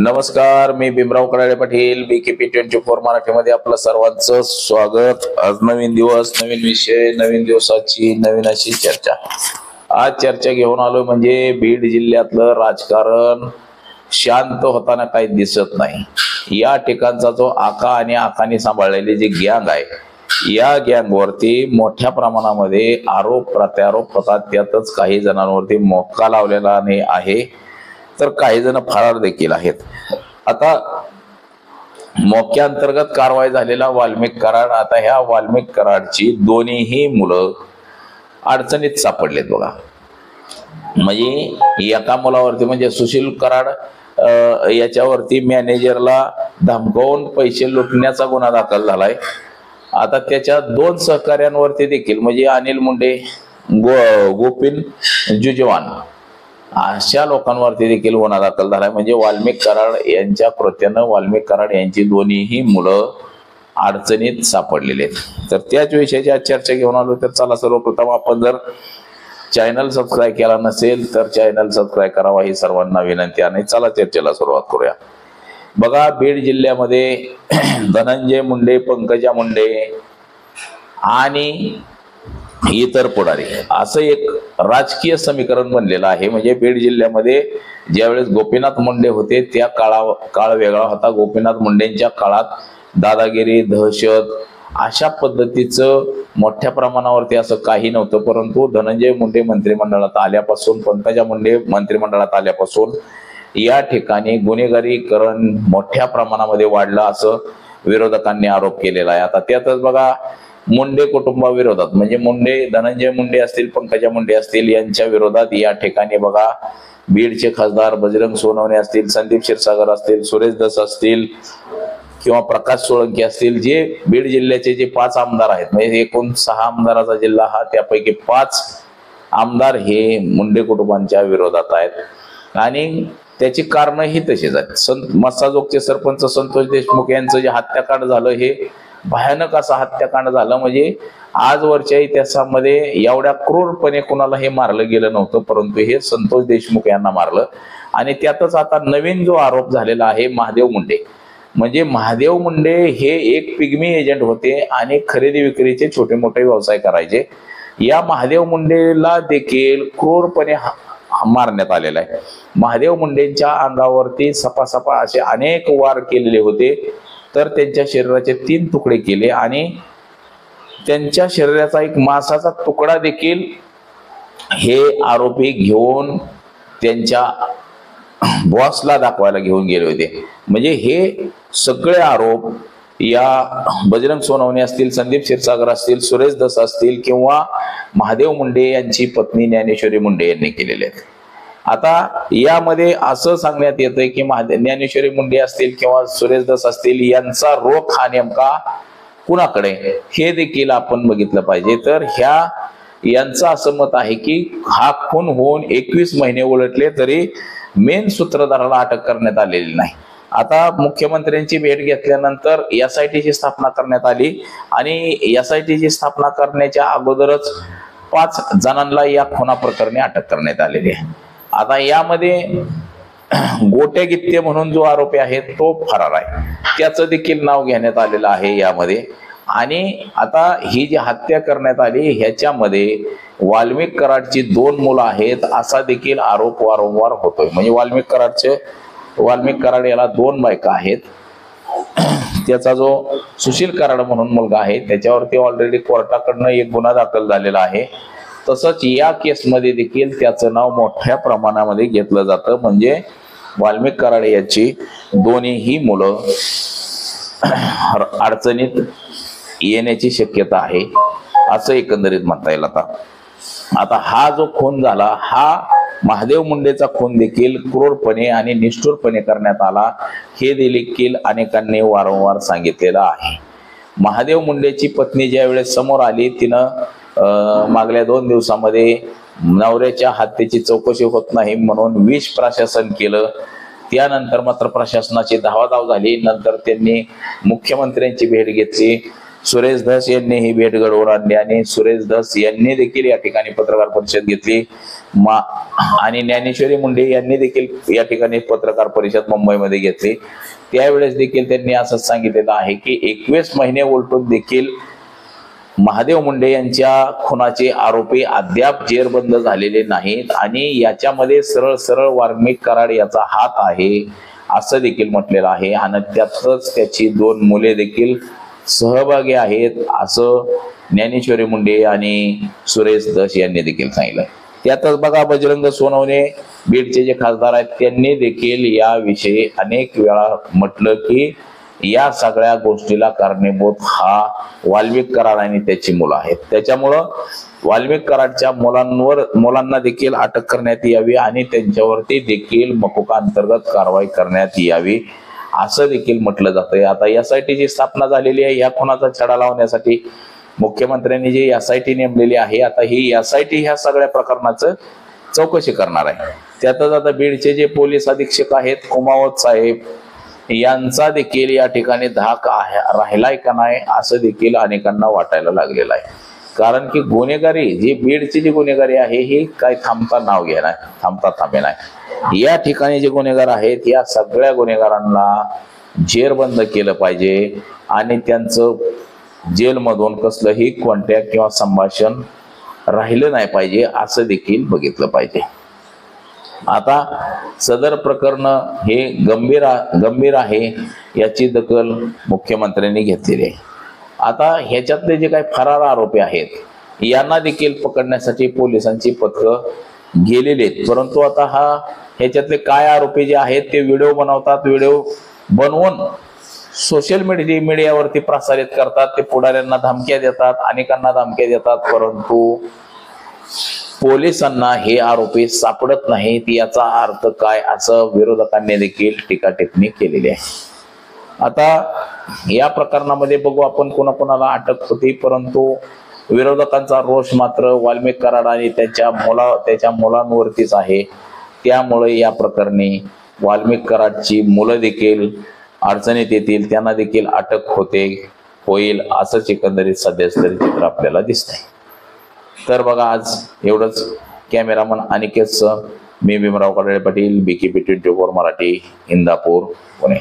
नमस्कार, मी भीमराव कडाळे पाटील, BKP24 मराठीमध्ये आपलं सर्वांचं स्वागत। आज नवीन दिवस, नवीन विषय, नवीन दिवसाची नवीन अशी चर्चा। आज चर्चा घेऊन आलो म्हणजे बीड जिल्ह्यातलं राजकारण शांत होताना काही दिसत नाही। या ठिकाणचा जो आका आणि आकाने सांभाळलेली जी गँग आहे, या गँगवरती मोठ्या प्रमाणामध्ये आरोप प्रत्यारोप होतात। त्यातच काही जणांवरती मोक्का लावलेला आहे, तर काही जण फरार देखील आहेत। आता मोक्या अंतर्गत कारवाई झालेला वाल्मिक कराड, आता ह्या वाल्मिक कराडची दोन्हीही मुलं अडचणीत सापडलेत बघा। म्हणजे एका मुलावरती म्हणजे सुशील कराड याच्यावरती मॅनेजरला धमकावून पैसे लुटण्याचा गुन्हा दाखल झालाय। आता त्याच्या दोन सहकार्यांवरती देखील म्हणजे अनिल मुंडे, गोपीन जुजवान अशा लोकांवरती देखील गुन्हा दाखल झालाय। म्हणजे वाल्मिक कराड यांच्या कृत्यानं वाल्मिक कराड यांची दोन्हीही मुलं अडचणीत सापडलेले आहेत। तर त्याच विषयाची आज चर्चा घेऊन आलो। तर चला, सर्वप्रथम आपण जर चॅनल सबस्क्राईब केला नसेल तर चॅनल सबस्क्राईब करावा ही सर्वांना विनंती आहे। चला चर्चेला सुरुवात करूया। बघा, बीड जिल्ह्यामध्ये धनंजय मुंडे, पंकजा मुंडे आणि इतर पुढारी असं एक राजकीय समीकरण बनलेलं आहे। म्हणजे बीड जिल्ह्यामध्ये ज्यावेळेस गोपीनाथ मुंडे होते त्या काळ वेगळा होता। गोपीनाथ मुंडेंच्या काळात दादागिरी, दहशत अशा पद्धतीचं मोठ्या प्रमाणावरती असं काही नव्हतं। परंतु धनंजय मुंडे मंत्रिमंडळात आल्यापासून, पंकजा मुंडे मंत्रिमंडळात आल्यापासून या ठिकाणी गुन्हेगारीकरण मोठ्या प्रमाणामध्ये वाढलं असं विरोधकांनी आरोप केलेला आहे। आता त्यातच बघा, मुंडे कुटुंबाविरोधात म्हणजे धनंजय मुंडे असतील, पंकजा मुंडे असतील यांच्या विरोधात या ठिकाणी बघा बीडचे खासदार बजरंग सोनवणे असतील, संदीप क्षीरसागर असतील, सुरेश धस असतील किंवा प्रकाश सोळंकी असतील, जे बीड जिल्ह्याचे जे 5 आमदार आहेत, म्हणजे एकूण 6 आमदाराचा जिल्हा हा, त्यापैकी 5 आमदार हे मुंडे कुटुंबांच्या विरोधात आहेत। आणि त्याची कारण ही तशीच आहेत। मस्साजोगचे सरपंच संतोष देशमुख यांचं जे हत्याकांड झालं, हे भयानक असं हत्याकांड झालं। म्हणजे आजवरच्या इतिहासामध्ये एवढ्या क्रूरपणे कुणाला हे मारलं गेलं नव्हतं, परंतु हे संतोष देशमुख यांना मारलं। आणि त्यातच आता नवीन जो आरोप झालेला आहे महादेव मुंडे, म्हणजे महादेव मुंडे हे एक पिग्मी एजंट होते आणि खरेदी विक्रीचे छोटे मोठे व्यवसाय करायचे। या महादेव मुंडेला देखील क्रूरपणे मारण्यात आलेला आहे। महादेव मुंडेंच्या अंगावरती सपासपा असे अनेक वार केलेले होते, तर त्यांच्या शरीराचे 3 तुकडे केले आणि त्यांच्या शरीराचा एक मांसाचा तुकडा देखील हे आरोपी घेऊन त्यांच्या बॉसला दाखवायला घेऊन गेले होते। म्हणजे हे सगळे आरोप या बजरंग सोनवणे असतील, संदीप क्षीरसागर असतील, सुरेश धस असतील किंवा महादेव मुंडे यांची पत्नी ज्ञानेश्वरी मुंडे यांनी केलेले आहेत। आता यामध्ये असं सांगण्यात येतंय की ज्ञानेश्वरी मुंडे असतील किंवा सुरेश धस असतील यांचा रोख हा नेमका कुणाकडे, हे देखील आपण बघितलं पाहिजे। तर यांचं असं मत आहे की हा खून होऊन 21 महिने उलटले तरी मेन सूत्रधाराला अटक करण्यात आलेली नाही। आता मुख्यमंत्र्यांची भेट घेतल्यानंतर SIT ची स्थापना करण्यात आली आणि SIT ची स्थापना करण्याच्या अगोदरच 5 जणांना या खुना प्रकरणी अटक करण्यात आलेली आहे। आता यामध्ये गोटे गित्ते म्हणून जो आरोपी आहे तो फरार आहे, त्याचं देखील नाव घेण्यात आलेलं आहे यामध्ये। आणि आता ही जी हत्या करण्यात आली ह्याच्यामध्ये वाल्मिक कराडची 2 मुलं आहेत असा देखील आरोप वारंवार होतोय। म्हणजे वाल्मिक कराड याला 2 बायका आहेत। त्याचा जो सुशील कराड म्हणून मुलगा आहे त्याच्यावरती ऑलरेडी कोर्टाकडनं एक गुन्हा दाखल झालेला आहे। तसंच या केसमध्ये देखील त्याचं नाव मोठ्या प्रमाणामध्ये घेतलं जातं। म्हणजे वाल्मिक कराड याची दोन्हीही मुलं अडचणीत येण्याची शक्यता आहे असं एकंदरीत म्हणता येईल। आता हा जो खून झाला, हा महादेव मुंडेचा खून देखील क्रूरपणे आणि निष्ठुरपणे करण्यात आला, हे देखील अनेकांनी वारंवार सांगितलेलं आहे। महादेव मुंडेची पत्नी ज्या वेळेस समोर आली, तिनं मागल्या 2 दिवसामध्ये नवऱ्याच्या हत्येची चौकशी होत नाही म्हणून विष प्रशासन केलं। त्यानंतर मात्र प्रशासनाची धावाधाव झाली। नंतर त्यांनी मुख्यमंत्र्यांची भेट घेतली सुरेश धस यांनी ही भेट घडवून आणली आणि सुरेश धस यांनी देखील या ठिकाणी पत्रकार परिषद घेतली आणि ज्ञानेश्वरी मुंडे यांनी देखील या ठिकाणी पत्रकार परिषद मुंबईमध्ये घेतली। त्यावेळेस देखील त्यांनी असं सांगितलेलं आहे की 21 महिने उलटून देखील महादेव मुंडे यांच्या खुनाचे आरोपी अद्याप जेरबंद झालेले नाहीत आणि याच्यामध्ये सरळ सरळ वाल्मिक कराड याचा हात आहे असं देखील म्हटलेलं आहे आणि त्यातच त्याची 2 मुले देखील सहभागी आहेत असं ज्ञानेश्वरी मुंडे आणि सुरेश धस यांनी देखील सांगितलं। त्यातच बघा बजरंग सोनवणे बीडचे जे खासदार आहेत त्यांनी देखील याविषयी अनेक वेळा म्हटलं की या सगळ्या गोष्टीला कारणीभूत हा वाल्मिक कराड आणि त्याची मुलं आहेत, त्याच्यामुळं वाल्मिक कराडच्या मुलांना देखील अटक करण्यात यावी आणि त्यांच्यावरती देखील मकोका अंतर्गत कारवाई करण्यात यावी असं देखील म्हटलं जातंय। आता SITची स्थापना झालेली आहे या खुनाचा छडा लावण्यासाठी मुख्यमंत्र्यांनी जी SIT नेमलेली आहे, आता ही SIT ह्या सगळ्या प्रकरणाचं चौकशी करणार आहे। त्यातच आता बीडचे जे पोलीस अधीक्षक आहेत कुमावत साहेब यांचा देखील या ठिकाणी धाक राहिलाय का नाही असं देखील अनेकांना वाटायला लागलेलं आहे, कारण की गुन्हेगारी जी बीडची जी गुन्हेगारी आहे ही काय थांबता नाव घेणार थांबता थांबे नाही। या ठिकाणी जे गुन्हेगार आहेत या सगळ्या गुन्हेगारांना जेरबंद केलं पाहिजे आणि त्यांचं जेलमधून कसलंही कॉन्टॅक्ट किंवा संभाषण राहिलं नाही पाहिजे असं देखील बघितलं पाहिजे। आता सदर प्रकरण हे गंभीर आहे याची दखल मुख्यमंत्र्यांनी घेतलेली आहे। आता ह्याच्यातले जे काही फरार आरोपी आहेत यांना देखील पकडण्यासाठी पोलिसांची पथकं गेलेली आहेत, परंतु आता ह्याच्यातले काय आरोपी जे आहेत ते व्हिडिओ बनवतात, व्हिडिओ बनवून सोशल मीडियावरती प्रसारित करतात, ते पुढाऱ्यांना धमक्या देतात, अनेकांना धमक्या देतात, परंतु पोलिसांना हे आरोपी सापडत नाहीत। याचा अर्थ काय असं विरोधकांनी देखील टीका टिप्पणी केलेली आहे। आता या प्रकरणामध्ये बघू आपण कोणाकोणाला अटक होती, परंतु विरोधकांचा रोष मात्र वाल्मिक कराड आणि त्याच्या मुलांवरतीच आहे। त्यामुळे या प्रकरणी वाल्मिक कराडची मुलं देखील अडचणीत येतील, त्यांना देखील अटक होईल असंच एकंदरीत सध्याच तरी चित्र आपल्याला दिसतंय। तर बघा आज एवढंच। कॅमेरामन अनिकेत सह मी भीमराव कडाळे पाटील, BKP 24 मराठी, इंदापूर, पुणे।